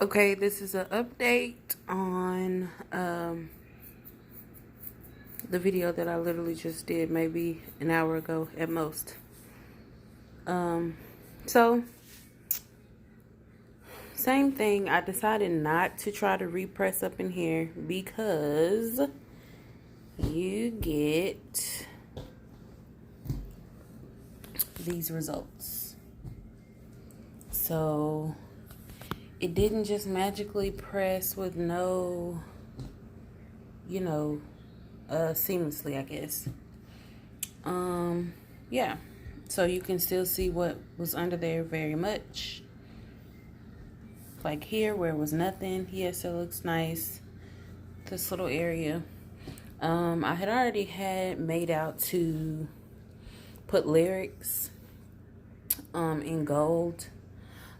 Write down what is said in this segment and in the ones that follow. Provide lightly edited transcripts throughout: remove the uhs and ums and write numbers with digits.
Okay, this is an update on the video that I literally just did maybe an hour ago at most. So same thing. I decided not to try to repress up in here because you get these results. So it didn't just magically press with no, seamlessly, I guess. Yeah. So you can still see what was under there very much. Like here where it was nothing. Yes, it looks nice. This little area. I had already had made out to put lyrics in gold.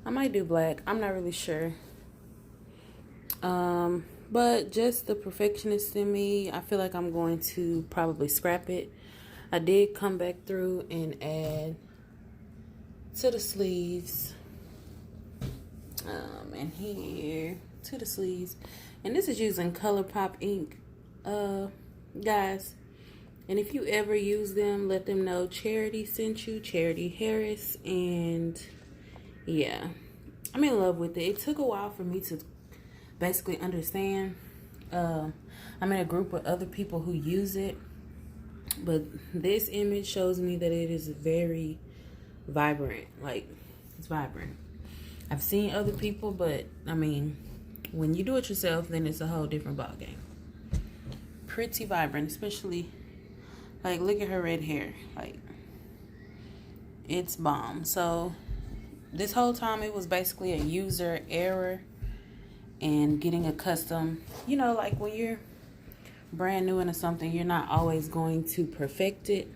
I might do black. I'm not really sure. But just the perfectionist in me, I feel like I'm going to probably scrap it. I did come back through and add to the sleeves. And here to the sleeves. And this is using ColourPop ink. Guys. And if you ever use them, let them know Charity sent you. Charity Harris. And yeah. I'm in love with it. It took a while for me to basically understand. I'm in a group with other people who use it. But this image shows me that it is very vibrant. Like, it's vibrant. I've seen other people, but, I mean, when you do it yourself, then it's a whole different ballgame. Pretty vibrant, especially, like, look at her red hair. Like, it's bomb. So, this whole time, it was basically a user error and getting accustomed. You know, like, when you're brand new into something, you're not always going to perfect it.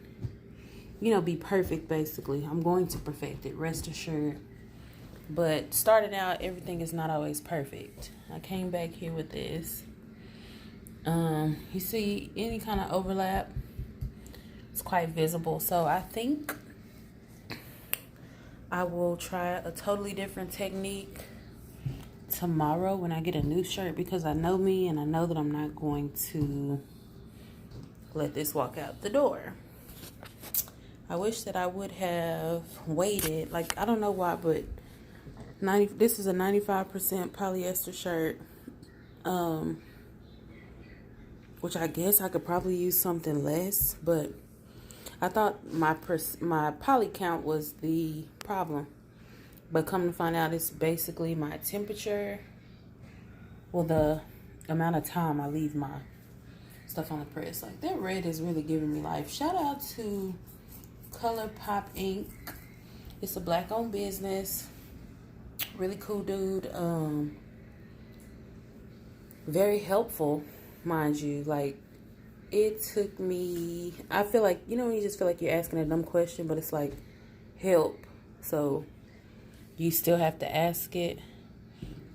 Be perfect, basically. I'm going to perfect it, rest assured. But starting out, everything is not always perfect. I came back here with this. You see any kind of overlap? It's quite visible. So I think I will try a totally different technique tomorrow when I get a new shirt, because I know me and I know that I'm not going to let this walk out the door. I wish that I would have waited. Like, I don't know why, but this is a 95% polyester shirt, which I guess I could probably use something less, but I thought my poly count was the problem. But come to find out, it's basically my temperature. Well, the amount of time I leave my stuff on the press. Like, that red is really giving me life. Shout out to ColourPop ink. It's a black-owned business. Really cool dude. Very helpful, mind you. Like, it took me, I feel like, when you just feel like you're asking a dumb question, but it's like, help. So, you still have to ask it.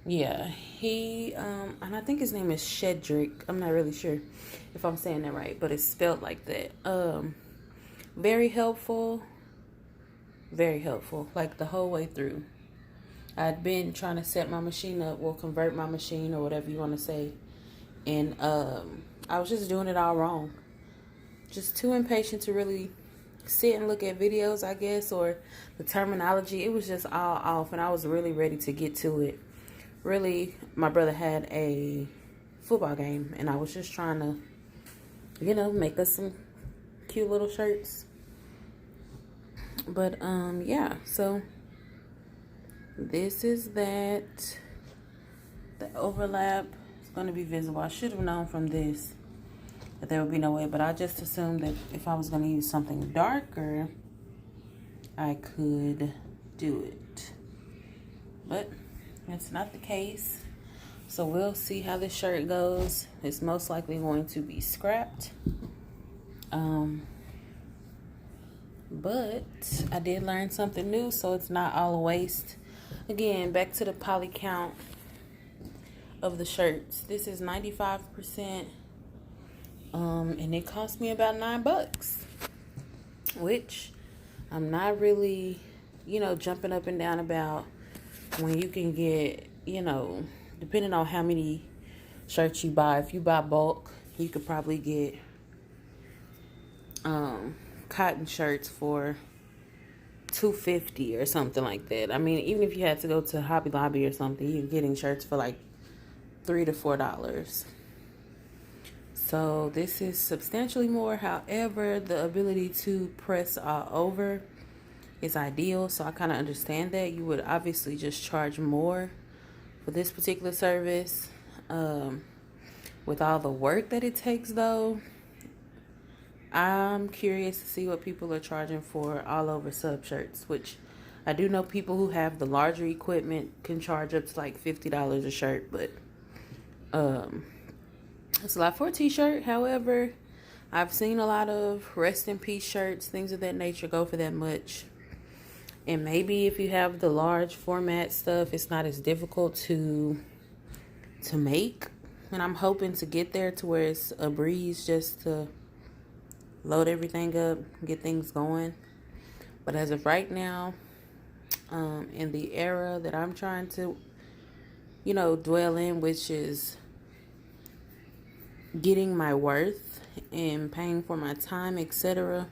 Yeah, he, and I think his name is Shedrick. I'm not really sure if I'm saying that right, but it's spelled like that. Very helpful. Very helpful. Like, the whole way through. I'd been trying to set my machine up, or convert my machine, or whatever you want to say. And I was just doing it all wrong. Just too impatient to really sit and look at videos, I guess, or the terminology. It was just all off, and I was really ready to get to it. Really, my brother had a football game, and I was just trying to, make us some cute little shirts. But, yeah, so this is that. The overlap is going to be visible. I should have known from this that there would be no way, but I just assumed that if I was going to use something darker, I could do it. But that's not the case. So we'll see how this shirt goes. It's most likely going to be scrapped. But I did learn something new, so it's not all a waste. Again, back to the poly count of the shirts. This is 95%. And it cost me about $9, which I'm not really, jumping up and down about when you can get, you know, depending on how many shirts you buy, if you buy bulk, you could probably get cotton shirts for $2.50 or something like that. I mean, even if you had to go to Hobby Lobby or something, you're getting shirts for like $3 to $4. So this is substantially more. However, the ability to press all over is ideal. So I kind of understand that. You would obviously just charge more for this particular service. With all the work that it takes, though, I'm curious to see what people are charging for all over sub shirts, which I do know people who have the larger equipment can charge up to like $50 a shirt, but it's a lot for a t-shirt. However, I've seen a lot of rest in peace shirts, things of that nature go for that much. And maybe if you have the large format stuff, it's not as difficult to make. And I'm hoping to get there to where it's a breeze just to load everything up, get things going. But as of right now, in the era that I'm trying to, you know, dwell in, which is getting my worth and paying for my time, etc.,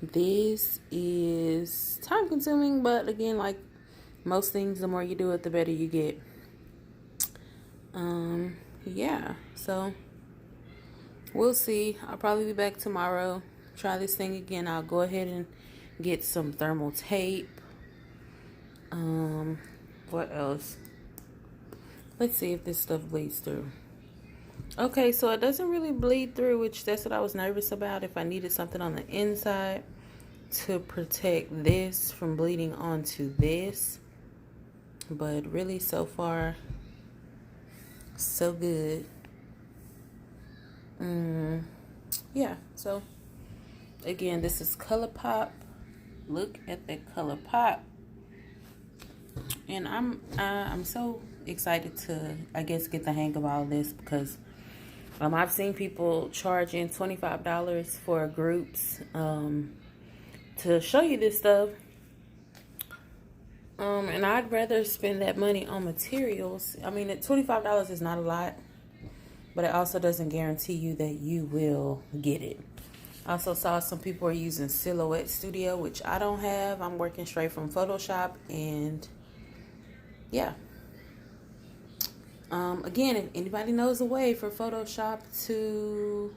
this is time consuming. But again, like most things, the more you do it, the better you get. Yeah, so we'll see. I'll probably be back tomorrow. Try this thing again. I'll go ahead and get some thermal tape. What else? Let's see if this stuff bleeds through. Okay, so it doesn't really bleed through, which that's what I was nervous about. If I needed something on the inside to protect this from bleeding onto this. But really, so far, so good. Yeah, so again, this is ColourPop. Look at the ColourPop. And I'm so excited to, I guess, get the hang of all of this, because I've seen people charging $25 for groups to show you this stuff. And I'd rather spend that money on materials. I mean, $25 is not a lot, but it also doesn't guarantee you that you will get it. I also saw some people are using Silhouette Studio, which I don't have. I'm working straight from Photoshop, and yeah. Again, if anybody knows a way for Photoshop to...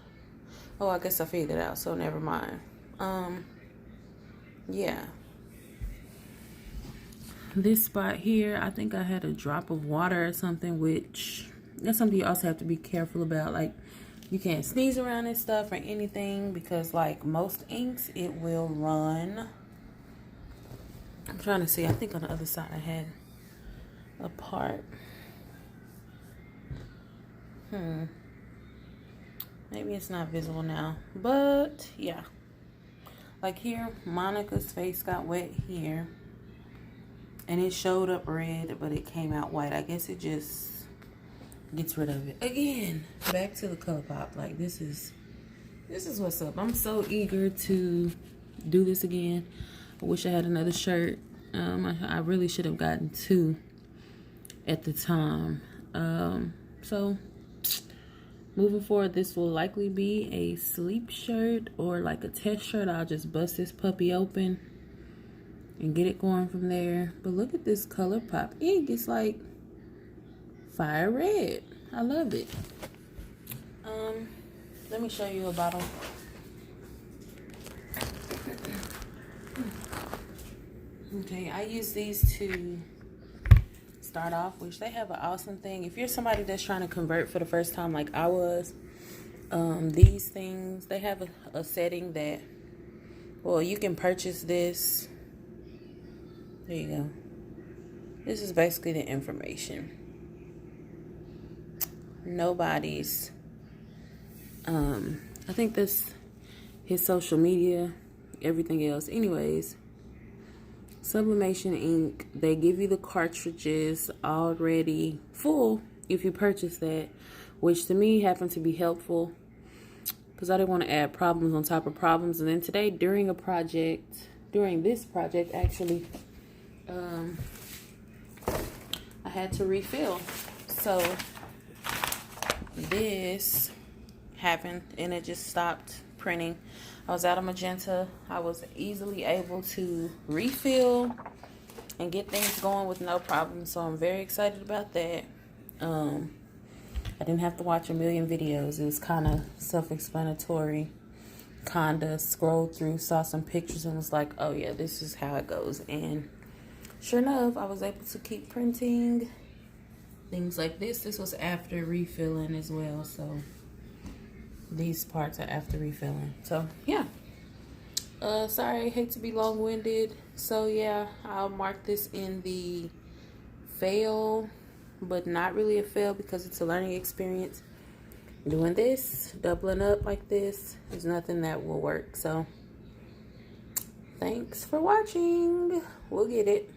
Oh, I guess I figured it out, so never mind. Yeah. This spot here, I think I had a drop of water or something, which that's something you also have to be careful about. Like, you can't sneeze around and stuff or anything, because like most inks, it will run. I'm trying to see. I think on the other side I had a part. Maybe it's not visible now, but yeah. Like here, Monica's face got wet here, and it showed up red, but it came out white. I guess it just gets rid of it. Again, back to the ColourPop. Like, this is what's up. I'm so eager to do this again. I wish I had another shirt. I really should have gotten two at the time. So moving forward, this will likely be a sleep shirt or like a test shirt. I'll just bust this puppy open and get it going from there. But look at this ColourPop ink. It's like fire red. I love it. Let me show you a bottle. Okay, I use these to start off, which they have an awesome thing. If you're somebody that's trying to convert for the first time like I was, these things, they have a setting that, well, you can purchase this. There you go. This is basically the information. Nobody's, I think that's his social media, everything else. Anyways, sublimation ink, they give you the cartridges already full if you purchase that, which to me happened to be helpful because I didn't want to add problems on top of problems. And then today, during this project actually, I had to refill. So this happened and it just stopped printing. I was out of magenta. I was easily able to refill and get things going with no problem. So I'm very excited about that. I didn't have to watch a million videos. It was kind of self-explanatory. Kinda scrolled through, saw some pictures, and was like, oh yeah, this is how it goes. And sure enough, I was able to keep printing things like this. This was after refilling as well, so these parts are after refilling. So yeah, sorry, I hate to be long-winded. So yeah, I'll mark this in the fail, but not really a fail because it's a learning experience. Doing this, doubling up like this, is nothing that will work. So thanks for watching. We'll get it.